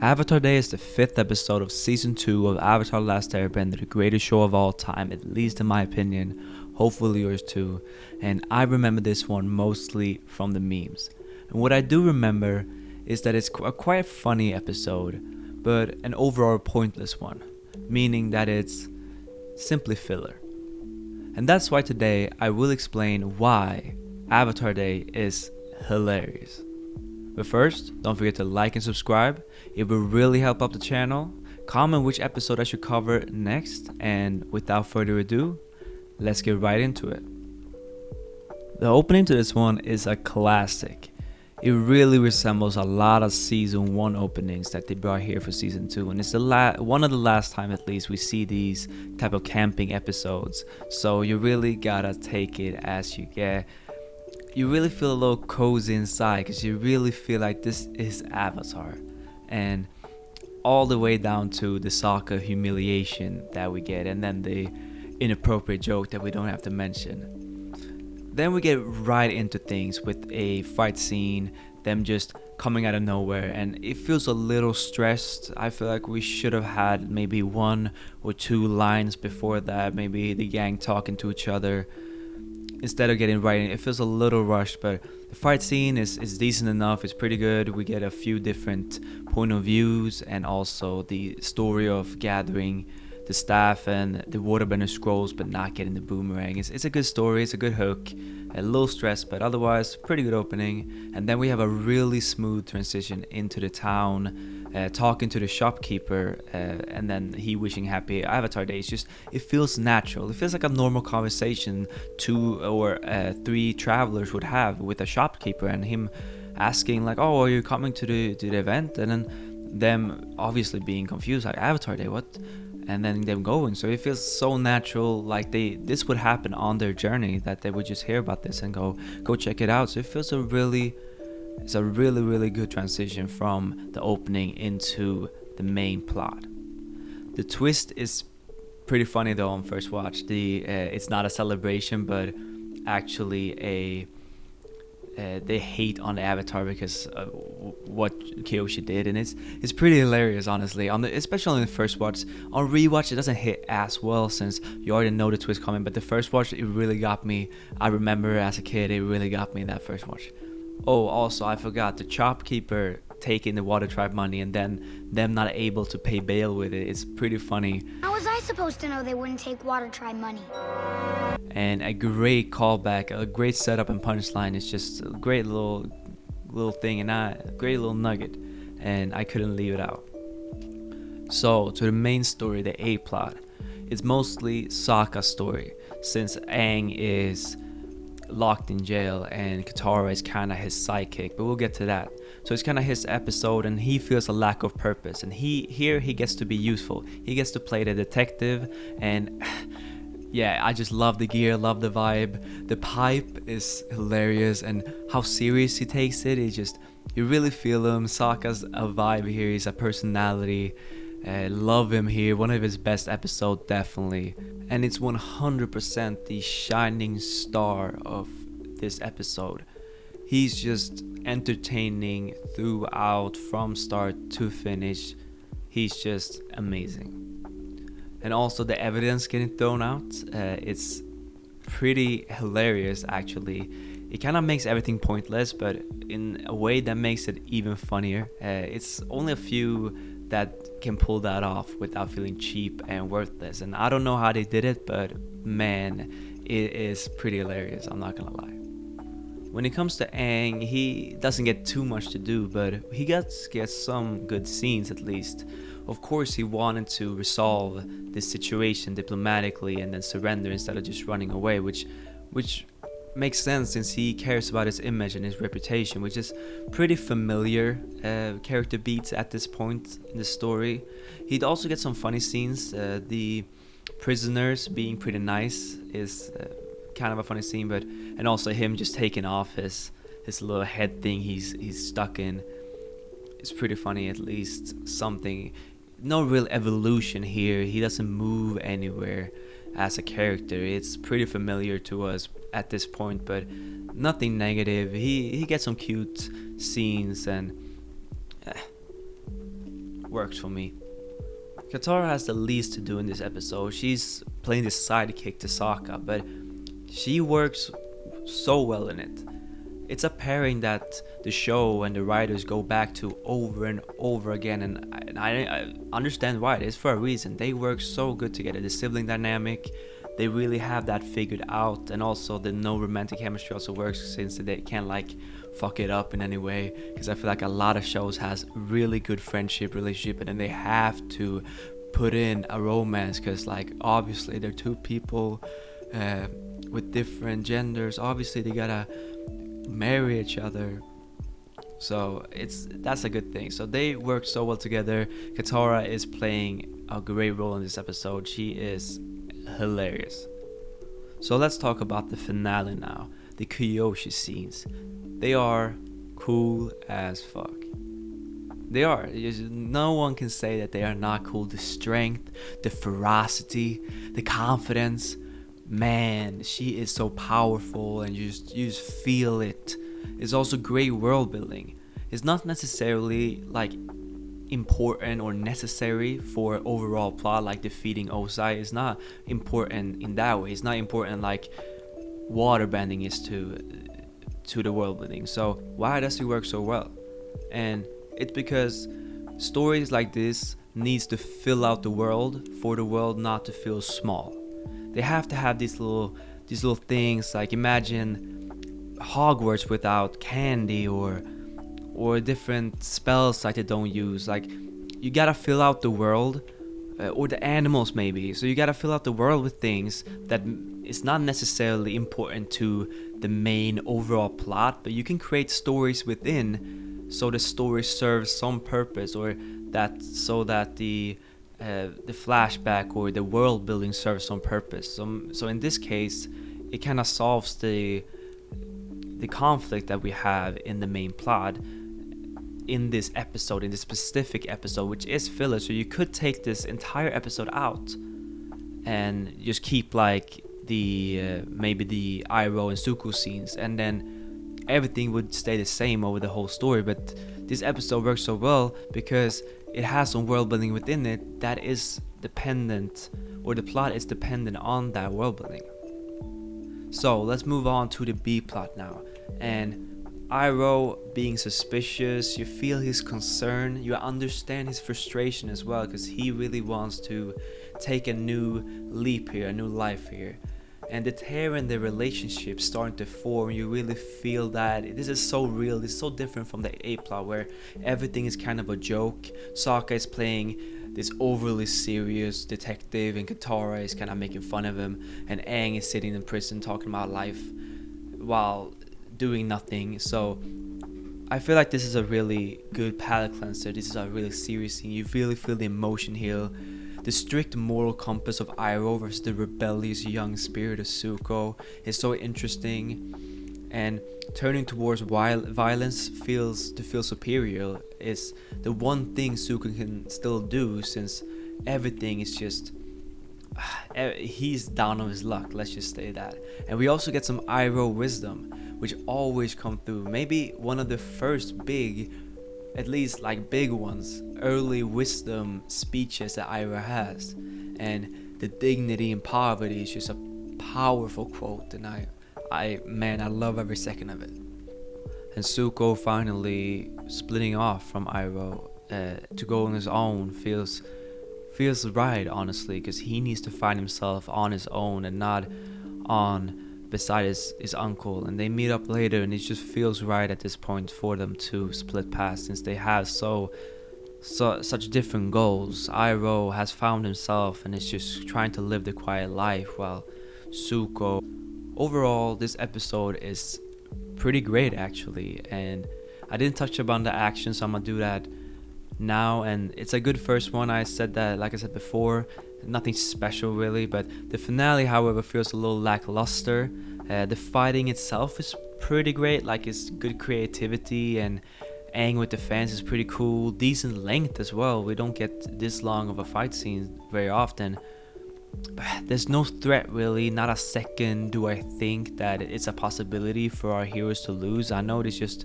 Avatar Day is the 5th episode of Season 2 of Avatar Last Airbender, the greatest show of all time, at least in my opinion, hopefully yours too, and I remember this one mostly from the memes. And what I do remember is that it's a quite funny episode, but an overall pointless one, meaning that it's simply filler. And that's why today I will explain why Avatar Day is hilarious. But first, don't forget to like and subscribe. It will really help out the channel. Comment which episode I should cover next. And without further ado, let's get right into it. The opening to this one is a classic. It really resembles a lot of season 1 openings that they brought here for season 2. And it's one of the last time at least we see these type of camping episodes. So you really gotta take it as you get. You really feel a little cozy inside because you really feel like this is Avatar. And all the way down to the Sokka humiliation that we get, and then the inappropriate joke that we don't have to mention. Then we get right into things with a fight scene, them just coming out of nowhere, and it feels a little stressed. I feel like we should have had maybe 1 or 2 lines before that, maybe the gang talking to each other. Instead of getting right in, it feels a little rushed, but the fight scene is decent enough. It's pretty good. We get a few different point of views, and also the story of gathering the staff and the waterbender scrolls but not getting the boomerang. It's a good story, it's a good hook, a little stress, but otherwise pretty good opening. And then we have a really smooth transition into the town, talking to the shopkeeper, and then he wishing happy Avatar Day. It feels natural. It feels like a normal conversation 2 or 3 travelers would have with a shopkeeper, and him asking like, oh, are you coming to the event? And then them obviously being confused, like, Avatar Day, what? And then them going. So it feels so natural, like this would happen on their journey, that they would just hear about this and go check it out. So it feels it's a really good transition from the opening into the main plot. The twist is pretty funny though on first watch. It's not a celebration, but actually they hate on the Avatar because of what Kyoshi did, and it's pretty hilarious, honestly. Especially on the first watch. On rewatch, it doesn't hit as well since you already know the twist coming. But the first watch, it really got me. I remember as a kid, it really got me that first watch. Oh, also I forgot the shopkeeper taking the Water Tribe money and then them not able to pay bail with it. It's pretty funny. How was I supposed to know they wouldn't take Water Tribe money? And a great callback, a great setup and punchline. It's just a great little thing, and a great little nugget, and I couldn't leave it out. So to the main story, the A plot. It's mostly Sokka's story, since Aang is locked in jail and Katara is kind of his sidekick, but we'll get to that. So it's kind of his episode, and he feels a lack of purpose, and he gets to be useful. He gets to play the detective, and yeah, I just love the gear, love the vibe. The pipe is hilarious, and how serious he takes it. You really feel him. Sokka's a vibe here. He's a personality. Love him here. One of his best episodes, definitely. And it's 100% the shining star of this episode. He's just entertaining throughout, from start to finish. He's just amazing. And also the evidence getting thrown out, it's pretty hilarious actually. It kind of makes everything pointless, but in a way that makes it even funnier. It's only a few that can pull that off without feeling cheap and worthless. And I don't know how they did it, but man, it is pretty hilarious, I'm not gonna lie. When it comes to Aang, he doesn't get too much to do, but he gets some good scenes at least. Of course, he wanted to resolve this situation diplomatically and then surrender instead of just running away, which makes sense since he cares about his image and his reputation, which is pretty familiar character beats at this point in the story. He'd also get some funny scenes. The prisoners being pretty nice is kind of a funny scene, and also him just taking off his little head thing he's stuck in. It's pretty funny, at least something. No real evolution here. He doesn't move anywhere as a character. It's pretty familiar to us at this point, but nothing negative. He gets some cute scenes, and works for me. Katara has the least to do in this episode. She's playing the sidekick to Sokka, but she works so well in it. It's a pairing that the show and the writers go back to over and over again, and I understand why. It is for a reason. They work so good together. The sibling dynamic, they really have that figured out, and also the no romantic chemistry also works since they can't like fuck it up in any way, because I feel like a lot of shows has really good friendship relationship and then they have to put in a romance, because like obviously they're two people with different genders. Obviously they gotta marry each other, so that's a good thing. So they work so well together. Katara is playing a great role in this episode. She is hilarious. So let's talk about the finale now. The Kyoshi scenes, they are cool as fuck. They are. No one can say that they are not cool. The strength, the ferocity, the confidence. Man, she is so powerful, and you just feel it. It's also great world building. It's not necessarily like important or necessary for overall plot, like defeating Ozai. It's not important in that way. It's not important like waterbending is to the world building. So why does it work so well? And it's because stories like this needs to fill out the world for the world not to feel small. They have to have these little things, like imagine Hogwarts without candy or different spells like they don't use. Like you gotta fill out the world, or the animals maybe. So you gotta fill out the world with things that is not necessarily important to the main overall plot, but you can create stories within, so the story serves some purpose, or that so that the flashback or the world building serves some purpose. So in this case, it kind of solves the conflict that we have in the main plot in this episode, in this specific episode, which is filler. So you could take this entire episode out and just keep like the maybe the Iroh and Zuko scenes, and then everything would stay the same over the whole story. But this episode works so well because it has some world building within it that is dependent, or the plot is dependent on that world building. So let's move on to the B plot now. And Iroh being suspicious, you feel his concern, you understand his frustration as well, because he really wants to take a new leap here, a new life here. And the tear in the relationship starting to form, you really feel that this is so real. This is so different from the A plot where everything is kind of a joke. Sokka is playing this overly serious detective, and Katara is kind of making fun of him, and Aang is sitting in prison talking about life while doing nothing. So I feel like this is a really good palate cleanser. This is a really serious scene. You really feel the emotion here. The strict moral compass of Iroh versus the rebellious young spirit of Zuko is so interesting, and turning towards violence to feel superior is the one thing Zuko can still do, since everything is just he's down on his luck, let's just say that. And we also get some Iroh wisdom, which always come through. Maybe one of the first big, at least like big ones, early wisdom speeches that Iroh has. And the dignity in poverty is just a powerful quote, and I love every second of it. And Zuko finally splitting off from Iroh to go on his own feels right, honestly, because he needs to find himself on his own and not on beside his uncle. And they meet up later, and it just feels right at this point for them to split paths, since they have such different goals. Iroh has found himself and is just trying to live the quiet life, while Zuko. Overall, this episode is pretty great actually, and I didn't touch upon the action, so I'm gonna do that now. And it's a good first one. I said that, like I said before, nothing special really, but the finale, however, feels a little lackluster. The fighting itself is pretty great, like it's good creativity, and Aang with the fans is pretty cool, decent length as well. We don't get this long of a fight scene very often. There's no threat really, not a second do I think that it's a possibility for our heroes to lose. I know it's just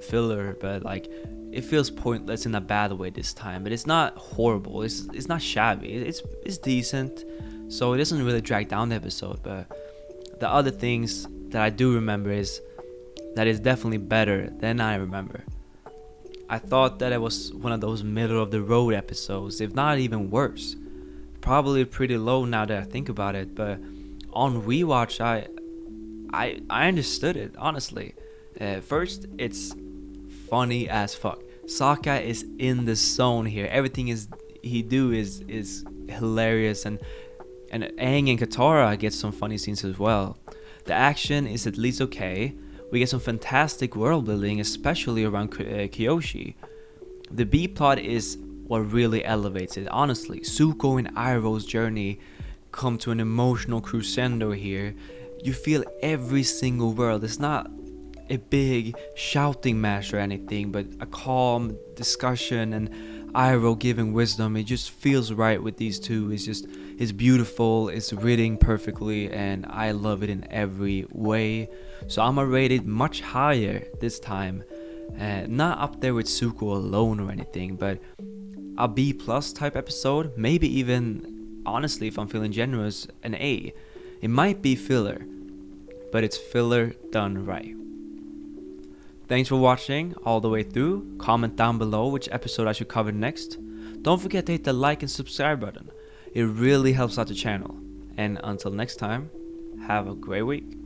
filler, but like it feels pointless in a bad way this time, but it's not horrible. It's not shabby. It's decent, so it doesn't really drag down the episode. But the other things that I do remember is that it's definitely better than I remember. I thought that it was one of those middle of the road episodes, if not even worse. Probably pretty low now that I think about it, but on rewatch I understood it, honestly. First, it's funny as fuck. Sokka is in the zone here. Everything he do is hilarious, and Aang and Katara get some funny scenes as well. The action is at least okay. We get some fantastic world building, especially around Kyoshi. The B plot is what really elevates it, honestly. Zuko and Iroh's journey come to an emotional crescendo here. You feel every single word. It's not a big shouting match or anything, but a calm discussion and Iroh giving wisdom. It just feels right with these two. It's beautiful, it's written perfectly, and I love it in every way. So I'm gonna rate it much higher this time. Not up there with Zuko alone or anything, but a B plus type episode, maybe even, honestly, if I'm feeling generous, an A. It might be filler, but it's filler done right. Thanks for watching all the way through. Comment down below which episode I should cover next. Don't forget to hit the like and subscribe button. It really helps out the channel. And until next time, have a great week.